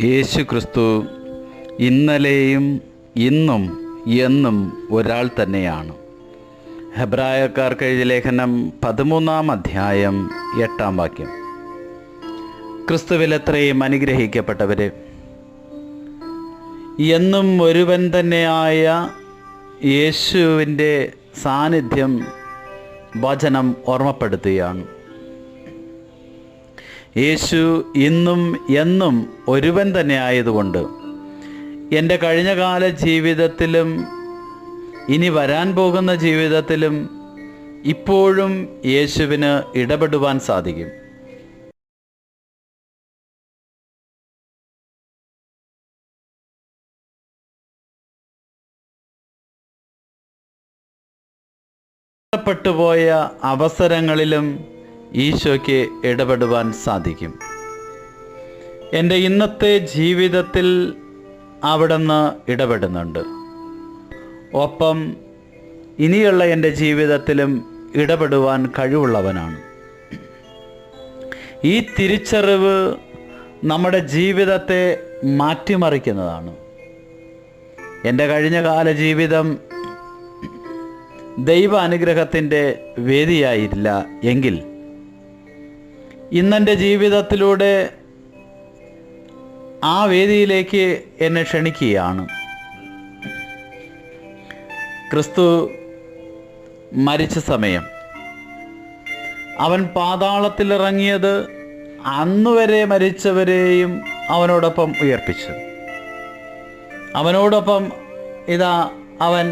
യേശു ക്രിസ്തു ഇന്നലെയും ഇന്നും എന്നും ഒരാൾ തന്നെയാണ്. ഹെബ്രായക്കാർക്ക് എഴുതിയ ലേഖനം 13-ാം അധ്യായം 8-ാം വാക്യം. ക്രിസ്തുവിൽ എത്രയും അനുഗ്രഹിക്കപ്പെട്ടവരെ, എന്നും ഒരുവൻ തന്നെയായ യേശുവിൻ്റെ സാന്നിധ്യം വചനം ഓർമ്മപ്പെടുത്തുകയാണ്. യേശു ഇന്നും എന്നും ഒരുവൻ തന്നെ ആയതുകൊണ്ട് എൻ്റെ കഴിഞ്ഞകാല ജീവിതത്തിലും ഇനി വരാൻ പോകുന്ന ജീവിതത്തിലും ഇപ്പോഴും യേശുവിന് ഇടപെടുവാൻ സാധിക്കും. നഷ്ടപ്പെട്ടുപോയ അവസരങ്ങളിലും ഈശോയ്ക്ക് ഇടപെടുവാൻ സാധിക്കും. എൻ്റെ ഇന്നത്തെ ജീവിതത്തിൽ അവിടുന്ന് ഇടപെടുന്നുണ്ട്. ഒപ്പം ഇനിയുള്ള എൻ്റെ ജീവിതത്തിലും ഇടപെടുവാൻ കഴിവുള്ളവനാണ്. ഈ തിരിച്ചറിവ് നമ്മുടെ ജീവിതത്തെ മാറ്റിമറിക്കുന്നതാണ്. എൻ്റെ കഴിഞ്ഞകാല ജീവിതം ദൈവ അനുഗ്രഹത്തിൻ്റെ വേദിയായില്ല എങ്കിൽ ഇന്നെൻ്റെ ജീവിതത്തിലൂടെ ആ വേദിയിലേക്ക് എന്നെ ക്ഷണിക്കുകയാണ്. ക്രിസ്തു മരിച്ച സമയം അവൻ പാതാളത്തിലിറങ്ങിയത് അന്നുവരെ മരിച്ചവരെയും അവനോടൊപ്പം ഉയർപ്പിച്ചു. അവനോടൊപ്പം ഇതാ അവൻ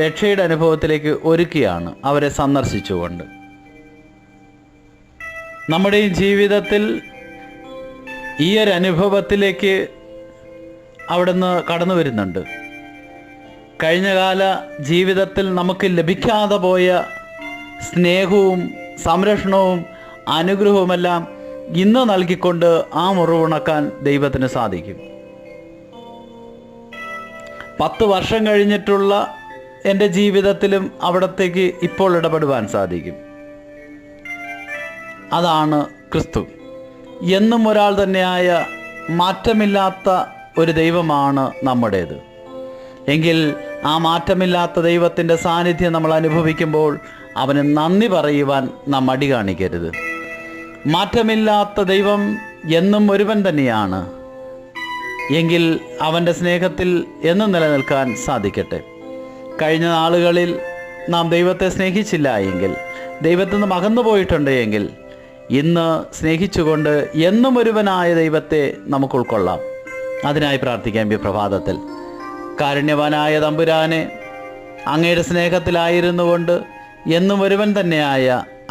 രക്ഷയുടെ അനുഭവത്തിലേക്ക് ഒരുക്കുകയാണ്, അവരെ സന്ദർശിച്ചുകൊണ്ട്. നമ്മുടെ ഈ ജീവിതത്തിൽ ഈ ഒരു അനുഭവത്തിലേക്ക് അവിടുന്ന് കടന്നു വരുന്നുണ്ട്. കഴിഞ്ഞകാല ജീവിതത്തിൽ നമുക്ക് ലഭിക്കാതെ പോയ സ്നേഹവും സംരക്ഷണവും അനുഗ്രഹവുമെല്ലാം ഇന്ന് നൽകിക്കൊണ്ട് ആ മുറിവുണക്കാൻ ദൈവത്തിന് സാധിക്കും. 10 വർഷം കഴിഞ്ഞിട്ടുള്ള എൻ്റെ ജീവിതത്തിലും അവിടത്തേക്ക് ഇപ്പോൾ ഇടപെടുവാൻ സാധിക്കും. അതാണ് ക്രിസ്തു. എന്നും ഒരാൾ തന്നെയായ മാറ്റമില്ലാത്ത ഒരു ദൈവമാണ് നമ്മുടേത്. എങ്കിൽ ആ മാറ്റമില്ലാത്ത ദൈവത്തിൻ്റെ സാന്നിധ്യം നമ്മൾ അനുഭവിക്കുമ്പോൾ അവന് നന്ദി പറയുവാൻ നാം മടി കാണിക്കരുത്. മാറ്റമില്ലാത്ത ദൈവം എന്നും ഒരുവൻ തന്നെയാണ് എങ്കിൽ അവൻ്റെ സ്നേഹത്തിൽ എന്നും നിലനിൽക്കാൻ സാധിക്കട്ടെ. കഴിഞ്ഞ നാളുകളിൽ നാം ദൈവത്തെ സ്നേഹിച്ചില്ല എങ്കിൽ, ദൈവത്തിൽ നിന്ന് അകന്നു പോയിട്ടുണ്ട് എങ്കിൽ, ഇന്ന് സ്നേഹിച്ചുകൊണ്ട് എന്നും ഒരുവനായ ദൈവത്തെ നമുക്ക് ഉൾക്കൊള്ളാം. അതിനായി പ്രാർത്ഥിക്കാം ഈ പ്രഭാതത്തിൽ. കാരുണ്യവാനായ തമ്പുരാനെ, അങ്ങയുടെ സ്നേഹത്തിലായിരുന്നു കൊണ്ട് എന്നും ഒരുവൻ തന്നെയായ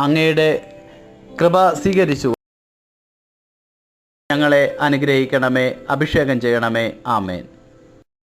അങ്ങയുടെ കൃപ സ്വീകരിച്ചു ഞങ്ങളെ അനുഗ്രഹിക്കണമേ, അഭിഷേകം ചെയ്യണമേ. ആമേൻ.